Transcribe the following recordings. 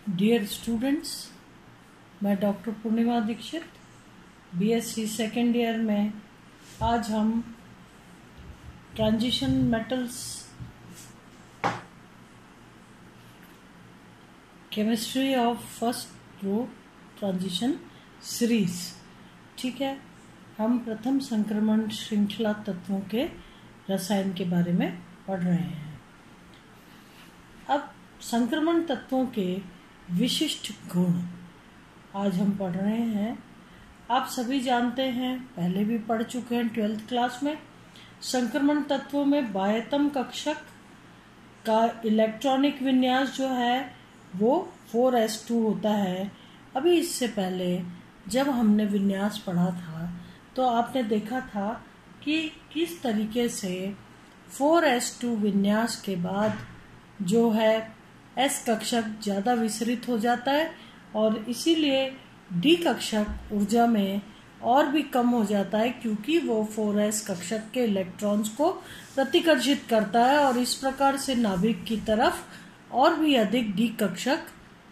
Dear students, मैं doctor Purnima Dixit BSc second year में आज हम transition metals chemistry of first row transition series, ठीक है। हम प्रथम संक्रमण श्रृंखला तत्वों के रसायन के बारे में पढ़ रहे हैं। अब संक्रमण तत्वों के विशिष्ट गुण आज हम पढ़ रहे हैं। आप सभी जानते हैं, पहले भी पढ़ चुके हैं 12th क्लास में। संक्रमण तत्वों में बाह्यतम कक्षक का इलेक्ट्रॉनिक विन्यास जो है वो 4s2 होता है। अभी इससे पहले जब हमने विन्यास पढ़ा था तो आपने देखा था कि किस तरीके से 4s2 विन्यास के बाद जो है s कक्षक ज़्यादा विसरित हो जाता है और इसीलिए d कक्षक ऊर्जा में और भी कम हो जाता है, क्योंकि वो 4s कक्षक के इलेक्ट्रॉन्स को प्रतिकर्षित करता है और इस प्रकार से नाभिक की तरफ और भी अधिक d कक्षक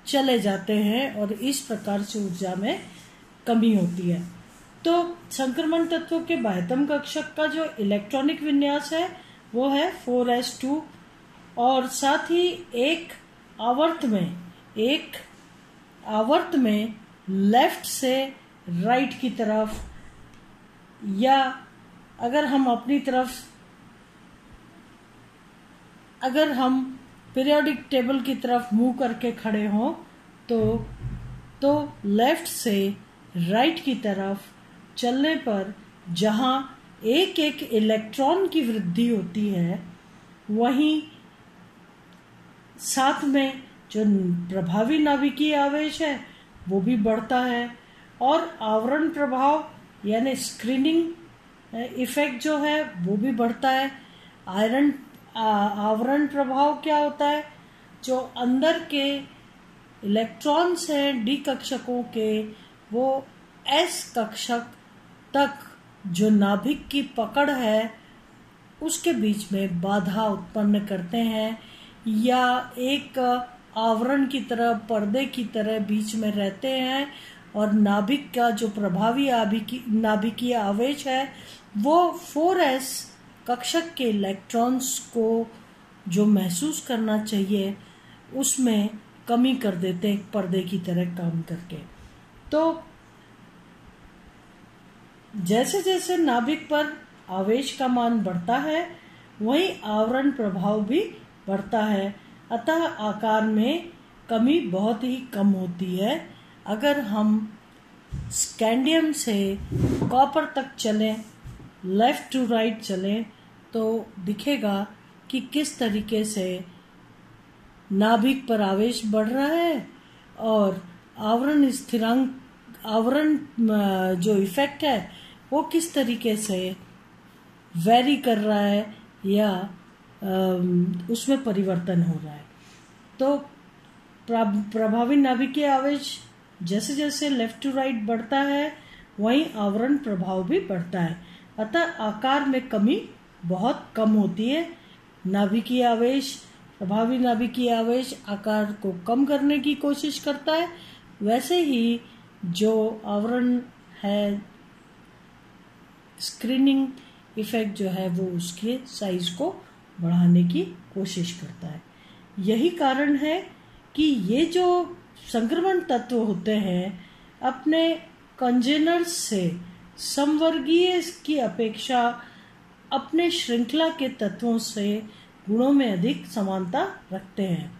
चले जाते हैं और इस प्रकार से ऊर्जा में कमी होती है। तो संक्रमण तत्वों के बाह्यतम कक्षक का जो इलेक्ट्रॉनिक विन्यास है वो है 4s2 और साथ ही एक आवर्त में लेफ्ट से राइट की तरफ, या अगर हम पीरियोडिक टेबल की तरफ मुंह करके खड़े हों तो लेफ्ट से राइट की तरफ चलने पर जहां एक एक इलेक्ट्रॉन की वृद्धि होती है, वहीं साथ में जो प्रभावी नाभिकीय आवेश है वो भी बढ़ता है और आवरण प्रभाव यानी स्क्रीनिंग इफेक्ट जो है वो भी बढ़ता है। आवरण प्रभाव क्या होता है? जो अंदर के इलेक्ट्रॉन्स हैं डी कक्षकों के, वो एस कक्षक तक जो नाभिक की पकड़ है उसके बीच में बाधा उत्पन्न करते हैं, या एक आवरण की तरह, पर्दे की तरह बीच में रहते हैं और नाभिक का जो प्रभावी नाभिकीय आवेश है वो 4s कक्षक के इलेक्ट्रॉन्स को जो महसूस करना चाहिए उसमें कमी कर देते हैं, पर्दे की तरह काम करके। तो जैसे जैसे नाभिक पर आवेश का मान बढ़ता है वहीं आवरण प्रभाव भी बढ़ता है, अतः आकार में कमी बहुत ही कम होती है। अगर हम स्कैंडियम से कॉपर तक चलें, लेफ्ट टू राइट चलें, तो दिखेगा कि किस तरीके से नाभिक पर आवेश बढ़ रहा है और आवरण जो इफेक्ट है वो किस तरीके से वेरी कर रहा है या उसमें परिवर्तन हो रहा है। तो प्रभावी नाभिकीय आवेश जैसे जैसे लेफ्ट टू राइट बढ़ता है वहीं आवरण प्रभाव भी बढ़ता है, अतः आकार में कमी बहुत कम होती है। नाभिकीय आवेश, प्रभावी नाभिकीय आवेश आकार को कम करने की कोशिश करता है, वैसे ही जो आवरण है, स्क्रीनिंग इफेक्ट जो है वो उसके साइज को बढ़ाने की कोशिश करता है। यही कारण है कि ये जो संक्रमण तत्व होते हैं अपने कंजेनर्स से समवर्गीय की अपेक्षा अपने श्रृंखला के तत्वों से गुणों में अधिक समानता रखते हैं।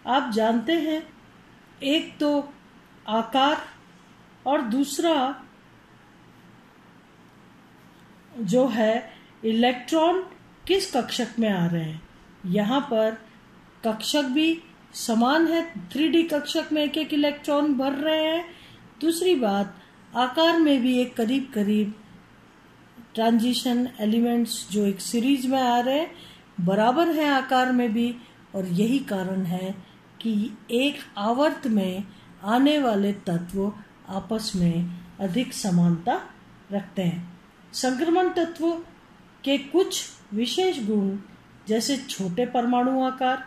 आप जानते हैं, एक तो आकार और दूसरा जो है इलेक्ट्रॉन किस कक्षक में आ रहे हैं। यहाँ पर कक्षक भी समान है, 3D कक्षक में एक एक इलेक्ट्रॉन भर रहे हैं। दूसरी बात, आकार में भी एक करीब करीब ट्रांजिशन एलिमेंट्स जो एक सीरीज में आ रहे हैं बराबर हैं आकार में भी, और यही कारण है कि एक आवर्त में आने वाले तत्व आपस में अधिक समानता रखते हैं। संक्रमण तत्व के कुछ विशेष गुण जैसे छोटे परमाणु आकार,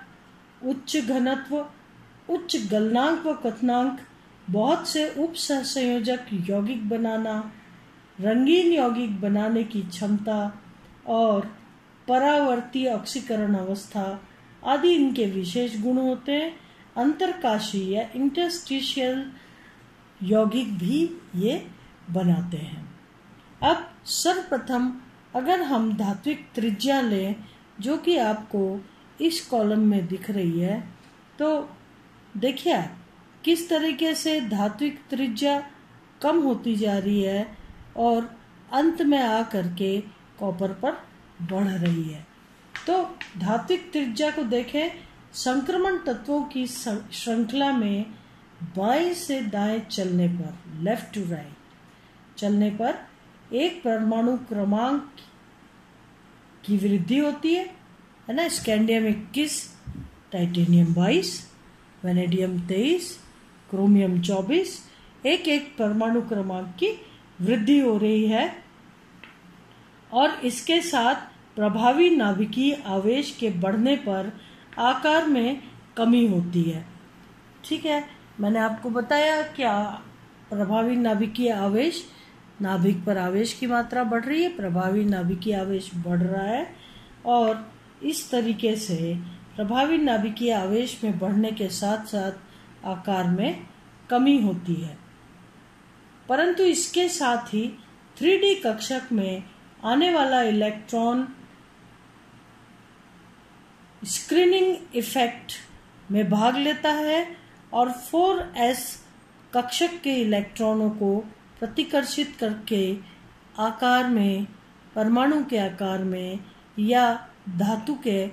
उच्च घनत्व, उच्च गलनांक व कथनांक, बहुत से उप सहसंयोजक यौगिक बनाना, रंगीन यौगिक बनाने की क्षमता और परावर्ती ऑक्सीकरण अवस्था आदि इनके विशेष गुण होते हैं। अंतरकाशी या इंटरस्टिशियल यौगिक भी ये बनाते हैं। अब सर्वप्रथम अगर हम धात्विक त्रिज्या लें, जो कि आपको इस कॉलम में दिख रही है, तो देखिए किस तरीके से धात्विक त्रिज्या कम होती जा रही है और अंत में आकर के कॉपर पर बढ़ रही है। तो धात्विक त्रिज्या को देखें, संक्रमण तत्वों की श्रृंखला में बाएं से दाएं चलने पर, लेफ्ट टू राइट चलने पर एक परमाणु क्रमांक की वृद्धि होती है ना। स्कैंडियम 21, टाइटेनियम 22, वेनेडियम 23, क्रोमियम 24, एक एक परमाणु क्रमांक की वृद्धि हो रही है और इसके साथ प्रभावी नाभिकीय आवेश के बढ़ने पर आकार में कमी होती है। ठीक है, मैंने आपको बताया क्या प्रभावी नाभिकीय आवेश, नाभिक पर आवेश की मात्रा बढ़ रही है, प्रभावी नाभिकीय आवेश बढ़ रहा है और इस तरीके से प्रभावी नाभिकीय आवेश में बढ़ने के साथ साथ आकार में कमी होती है। परंतु इसके साथ ही 3D कक्षक में आने वाला इलेक्ट्रॉन स्क्रीनिंग इफेक्ट में भाग लेता है और 4s कक्षक के इलेक्ट्रॉनों को प्रतिकर्षित करके आकार में, परमाणु के आकार में या धातु के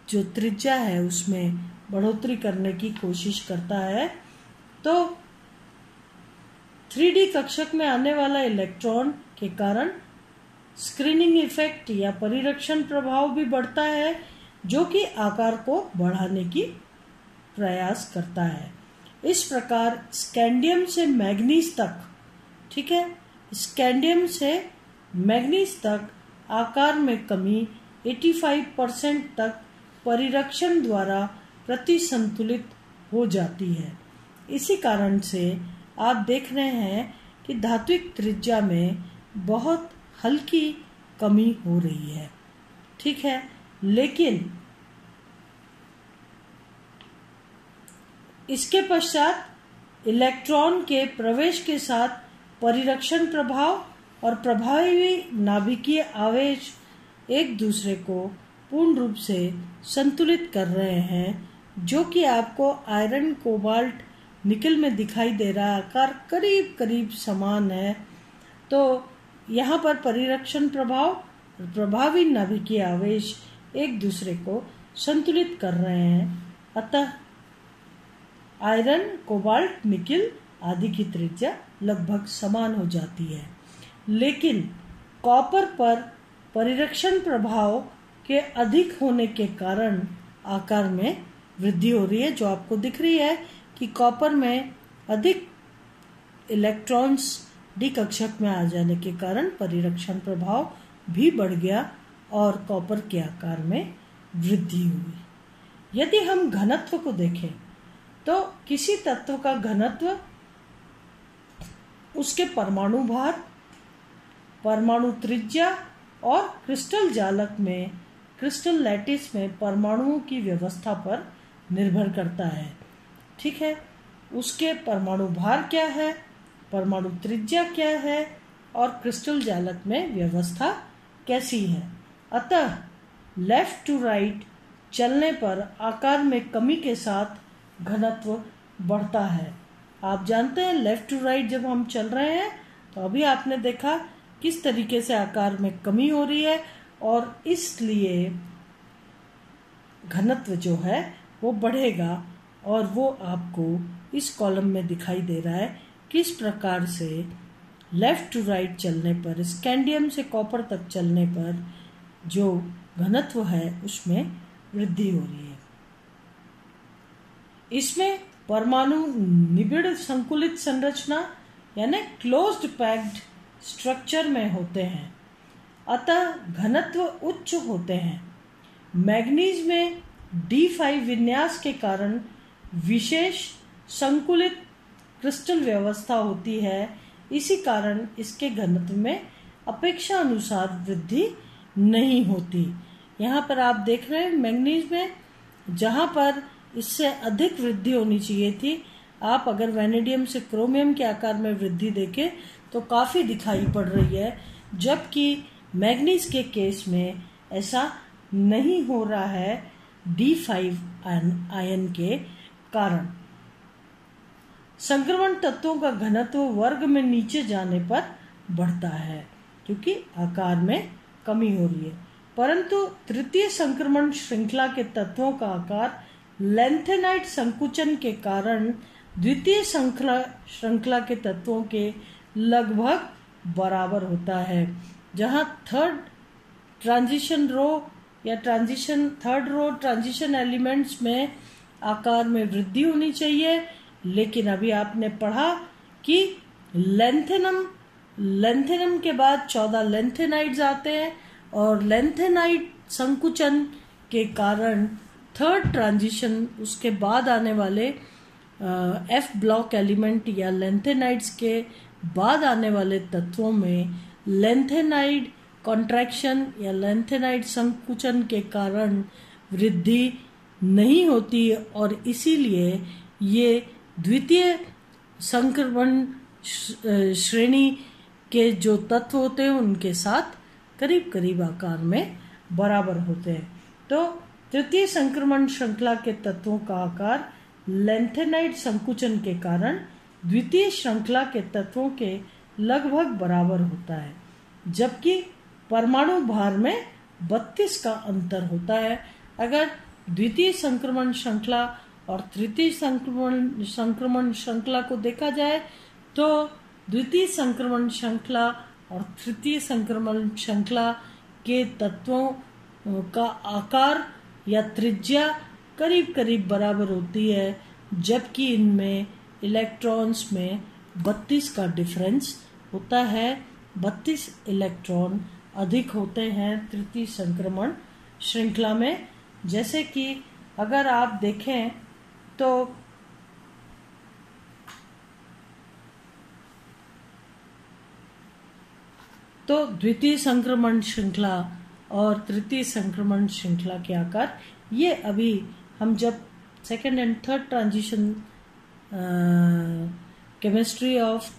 जो त्रिज्या है उसमें बढ़ोतरी करने की कोशिश करता है। तो 3D कक्षक में आने वाला इलेक्ट्रॉन के कारण स्क्रीनिंग इफेक्ट या परिरक्षण प्रभाव भी बढ़ता है, जो कि आकार को बढ़ाने की प्रयास करता है। इस प्रकार स्कैंडियम से मैग्नीज तक, ठीक है, स्कैंडियम से मैग्नीज तक आकार में कमी 85% तक परिरक्षण द्वारा प्रतिसंतुलित हो जाती है। इसी कारण से आप देख रहे हैं कि धात्विक त्रिज्या में बहुत हल्की कमी हो रही है। ठीक है, लेकिन इसके पश्चात इलेक्ट्रॉन के प्रवेश के साथ परिरक्षण प्रभाव और प्रभावी नाभिकीय आवेश एक दूसरे को पूर्ण रूप से संतुलित कर रहे हैं, जो कि आपको आयरन, कोबाल्ट, निकल में दिखाई दे रहा है। आकार करीब करीब समान है। तो यहाँ पर परिरक्षण प्रभाव और प्रभावी नाभिकीय आवेश एक दूसरे को संतुलित कर रहे हैं। अतः आयरन, कोबाल्ट, निकल आदि की त्रिज्या लगभग समान हो जाती है। लेकिन कॉपर पर परिरक्षण प्रभाव के अधिक होने के कारण आकार में वृद्धि हो रही है, जो आपको दिख रही है कि कॉपर में अधिक इलेक्ट्रॉन्स डी कक्षक में आ जाने के कारण परिरक्षण प्रभाव भी बढ़ गया और कॉपर के आकार में वृद्धि हुई। यदि हम घनत्व को देखें तो किसी तत्व का घनत्व उसके परमाणु भार, परमाणु त्रिज्या और क्रिस्टल जालक में, क्रिस्टल लैटिस में परमाणुओं की व्यवस्था पर निर्भर करता है। ठीक है, उसके परमाणु भार क्या है, परमाणु त्रिज्या क्या है और क्रिस्टल जालक में व्यवस्था कैसी है। अतः लेफ्ट टू राइट चलने पर आकार में कमी के साथ घनत्व बढ़ता है। आप जानते हैं लेफ्ट टू राइट जब हम चल रहे हैं तो अभी आपने देखा किस तरीके से आकार में कमी हो रही है और इसलिए घनत्व जो है वो बढ़ेगा और वो आपको इस कॉलम में दिखाई दे रहा है किस प्रकार से लेफ्ट टू राइट चलने पर, स्कैंडियम से कॉपर तक चलने पर जो घनत्व है उसमें वृद्धि हो रही है। इसमें परमाणु निबिड़ संकुलित संरचना यानी क्लोज्ड पैक्ड स्ट्रक्चर में होते हैं, अतः घनत्व उच्च होते हैं। मैग्नीज में D5 विन्यास के कारण विशेष संकुलित क्रिस्टल व्यवस्था होती है। इसी कारण इसके घनत्व में अपेक्षा अनुसार वृद्धि नहीं होती। यहाँ पर आप देख रहे हैं मैंगनीज में जहाँ पर इससे अधिक वृद्धि होनी चाहिए थी, आप अगर वैनेडियम से क्रोमियम के आकार में वृद्धि देखें तो काफी दिखाई पड़ रही है, जबकि मैंगनीज के केस में ऐसा नहीं हो रहा है D5 आयन के कारण। संक्रमण तत्वों का घनत्व वर्ग में नीचे जाने पर बढ़ता है क्योंकि आकार में कमी हो रही है, परंतु तृतीय संक्रमण श्रृंखला के तत्वों का आकार लेंथेनाइट संकुचन के कारण द्वितीय श्रृंखला के तत्वों के लगभग बराबर होता है। जहां थर्ड रो ट्रांजिशन एलिमेंट्स में आकार में वृद्धि होनी चाहिए, लेकिन अभी आपने पढ़ा कि लेंथेनम के बाद 14 लेंथेनाइड्स आते हैं और लेंथेनाइट संकुचन के कारण थर्ड ट्रांजिशन उसके बाद आने वाले एफ ब्लॉक एलिमेंट या लेंथेनाइड्स के बाद आने वाले तत्वों में लेंथेनाइड कॉन्ट्रैक्शन या लेंथेनाइड संकुचन के कारण वृद्धि नहीं होती और इसीलिए ये द्वितीय संक्रमण श्रेणी के जो तत्व होते हैं उनके साथ करीब करीब आकार में बराबर होते हैं। तो तृतीय संक्रमण श्रृंखला के तत्वों का आकार लेंथेनाइड संकुचन के कारण द्वितीय श्रृंखला के तत्वों के लगभग बराबर होता है, जबकि परमाणु भार में 32 का अंतर होता है। अगर द्वितीय संक्रमण श्रृंखला और तृतीय संक्रमण श्रृंखला को देखा जाए तो द्वितीय संक्रमण श्रृंखला और तृतीय संक्रमण श्रृंखला के तत्वों का आकार या त्रिज्या करीब करीब बराबर होती है, जबकि इनमें इलेक्ट्रॉन्स में 32 का डिफरेंस होता है। 32 इलेक्ट्रॉन अधिक होते हैं तृतीय संक्रमण श्रृंखला में। जैसे कि अगर आप देखें तो द्वितीय संक्रमण श्रृंखला और तृतीय संक्रमण श्रृंखला के आकार ये अभी हम जब second and third transition chemistry of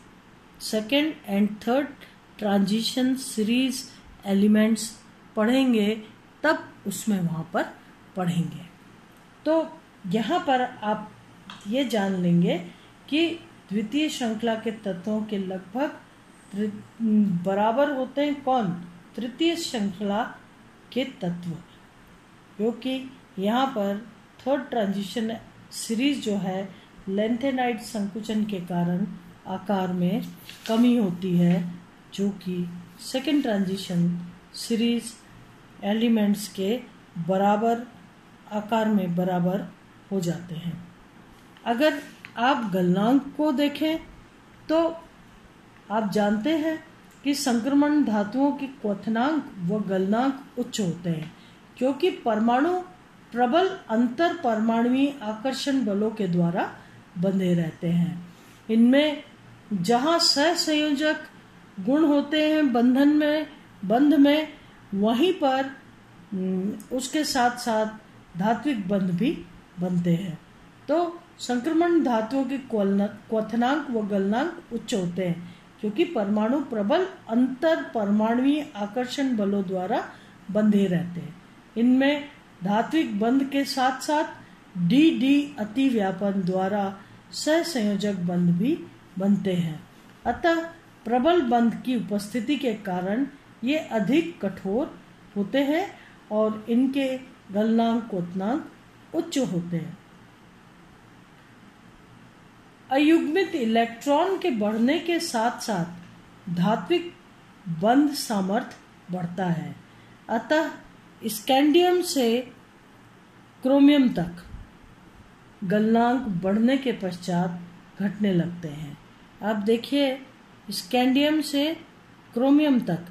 second and third transition series elements पढ़ेंगे तब उसमें वहाँ पर पढ़ेंगे। तो यहाँ पर आप ये जान लेंगे कि द्वितीय श्रृंखला के तत्वों के लगभग बराबर होते हैं कौन? तृतीय श्रृंखला के तत्व, क्योंकि यहाँ पर थर्ड ट्रांजिशन सीरीज जो है लेंथेनाइड संकुचन के कारण आकार में कमी होती है, जो कि सेकेंड ट्रांजिशन सीरीज एलिमेंट्स के बराबर आकार में बराबर हो जाते हैं। अगर आप गलनांक को देखें तो आप जानते हैं कि संक्रमण धातुओं के क्वथनांक व गलनांक उच्च होते हैं, क्योंकि परमाणु प्रबल अंतर परमाणुवीय आकर्षण बलों के द्वारा बंधे रहते हैं। इनमें जहां सहसंयोजक गुण होते हैं बंध में वहीं पर उसके साथ साथ धात्विक बंध भी बनते हैं। तो संक्रमण धातुओं के क्वथनांक व गलनांक उच्च होते हैं, क्योंकि परमाणु प्रबल अंतर परमाणुवीय आकर्षण बलों द्वारा बंधे रहते हैं। इनमें धात्विक बंध के साथ साथ डी अतिव्यापन द्वारा सहसंयोजक बंध भी बनते हैं। अतः प्रबल बंध की उपस्थिति के कारण ये अधिक कठोर होते हैं और इनके गलनांक क्वथनांक उच्च होते हैं। अयुग्मित इलेक्ट्रॉन के बढ़ने के साथ साथ धात्विक बंध सामर्थ्य बढ़ता है। अतः स्कैंडियम से क्रोमियम तक गलनांक बढ़ने के पश्चात घटने लगते हैं। आप देखिए, स्कैंडियम से क्रोमियम तक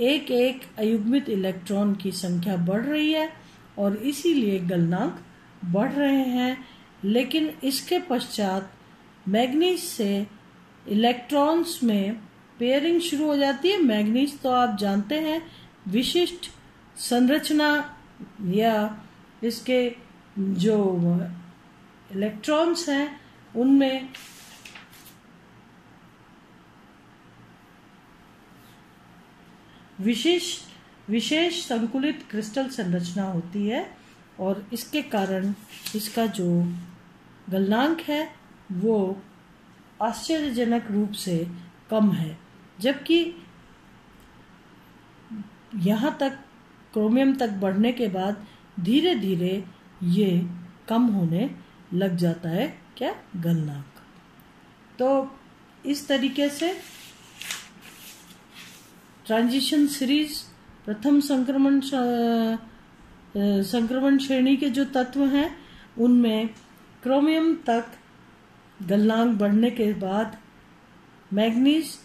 एक एक अयुग्मित इलेक्ट्रॉन की संख्या बढ़ रही है और इसीलिए गलनांक बढ़ रहे हैं। लेकिन इसके पश्चात मैग्नीज से इलेक्ट्रॉन्स में पेयरिंग शुरू हो जाती है। मैग्नीज तो आप जानते हैं विशिष्ट संरचना या इसके जो इलेक्ट्रॉन्स हैं उनमें विशेष संकुलित क्रिस्टल संरचना होती है और इसके कारण इसका जो गलनांक है वो आश्चर्यजनक रूप से कम है, जबकि यहाँ तक क्रोमियम तक बढ़ने के बाद धीरे धीरे ये कम होने लग जाता है क्या गलनांक। तो इस तरीके से ट्रांजिशन सीरीज प्रथम संक्रमण श्रेणी के जो तत्व हैं उनमें क्रोमियम तक गलनांक बढ़ने के बाद मैग्नीज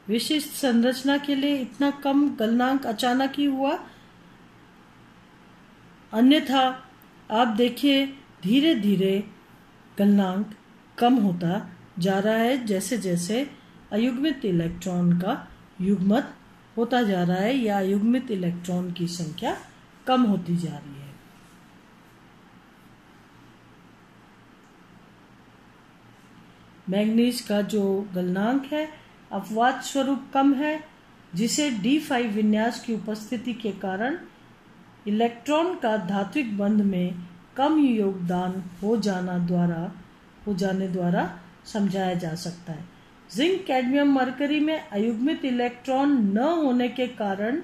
विशिष्ट संरचना के लिए इतना कम गलनांक अचानक ही हुआ। अन्यथा आप देखिए धीरे धीरे गलनांक कम होता जा रहा है जैसे जैसे अयुग्मित इलेक्ट्रॉन का युग्मत होता जा रहा है या युग्मित इलेक्ट्रॉन की संख्या कम होती जा रही है। मैग्नीज का जो गलनांक है अपवाद स्वरूप कम है, जिसे D5 विन्यास की उपस्थिति के कारण इलेक्ट्रॉन का धात्विक बंध में कम योगदान हो जाने द्वारा समझाया जा सकता है। जिंक कैडमियम मरकरी में अयुग्मित इलेक्ट्रॉन न होने के कारण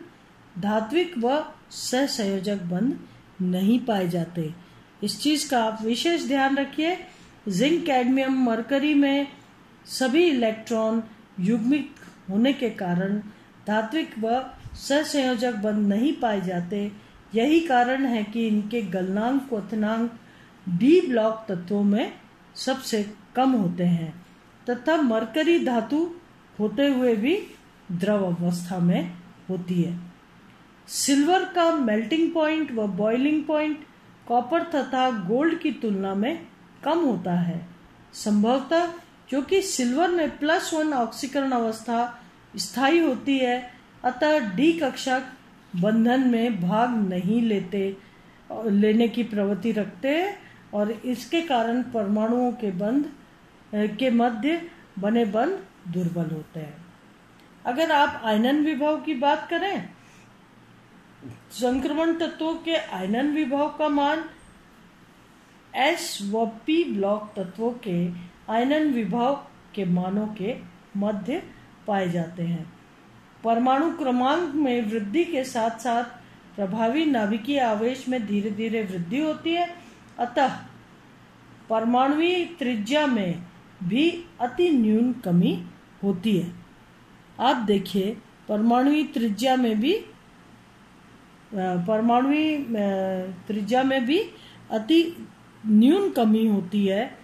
धात्विक व सहसंयोजक बंध नहीं पाए जाते। इस चीज का आप विशेष ध्यान रखिए। जिंक कैडमियम मरकरी में सभी इलेक्ट्रॉन युग्मित होने के कारण धात्विक व सहसंयोजक बंध नहीं पाए जाते। यही कारण है कि इनके गलनांक क्वथनांक डी ब्लॉक तत्वों में सबसे कम होते हैं तथा मरकरी धातु होते हुए भी द्रव अवस्था में होती है। सिल्वर का मेल्टिंग पॉइंट व बॉइलिंग पॉइंट कॉपर तथा गोल्ड की तुलना में कम होता है, संभवतः क्योंकि सिल्वर में +1 ऑक्सीकरण अवस्था स्थायी होती है, अतः डी कक्षक बंधन में भाग नहीं लेने की प्रवृत्ति रखते हैं और इसके कारण परमाणुओं के बंध के मध्य बने बंध दुर्बल होते हैं। अगर आप आयनन विभव की बात करें, संक्रमण तत्वों के आयनन विभव का मान S व P ब्लॉक तत्वों के आयनन विभव के मानों के मध्य पाए जाते हैं। परमाणु क्रमांक में वृद्धि के साथ साथ प्रभावी नाभिकीय आवेश में धीरे धीरे वृद्धि होती है, अतः परमाणुवीय त्रिज्या में भी अति न्यून कमी होती है। आप देखिए परमाणुवीय त्रिज्या में भी अति न्यून कमी होती है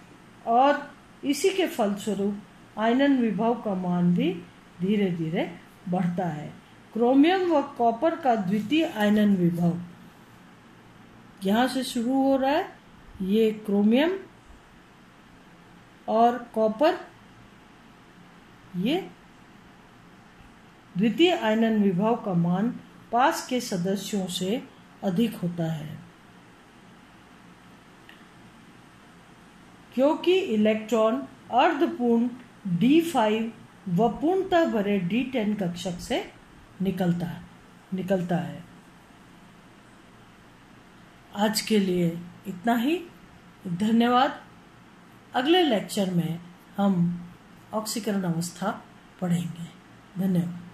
और इसी के फलस्वरूप आयनन विभव का मान भी धीरे धीरे बढ़ता है। क्रोमियम व कॉपर का द्वितीय आयनन विभव यहाँ से शुरू हो रहा है। ये क्रोमियम और कॉपर ये द्वितीय आयनन विभव का मान पास के सदस्यों से अधिक होता है, क्योंकि इलेक्ट्रॉन अर्धपूर्ण D5 व पूर्णतः भरे D10 कक्षक से निकलता है। आज के लिए इतना ही। धन्यवाद। अगले लेक्चर में हम ऑक्सीकरण अवस्था पढ़ेंगे। धन्यवाद।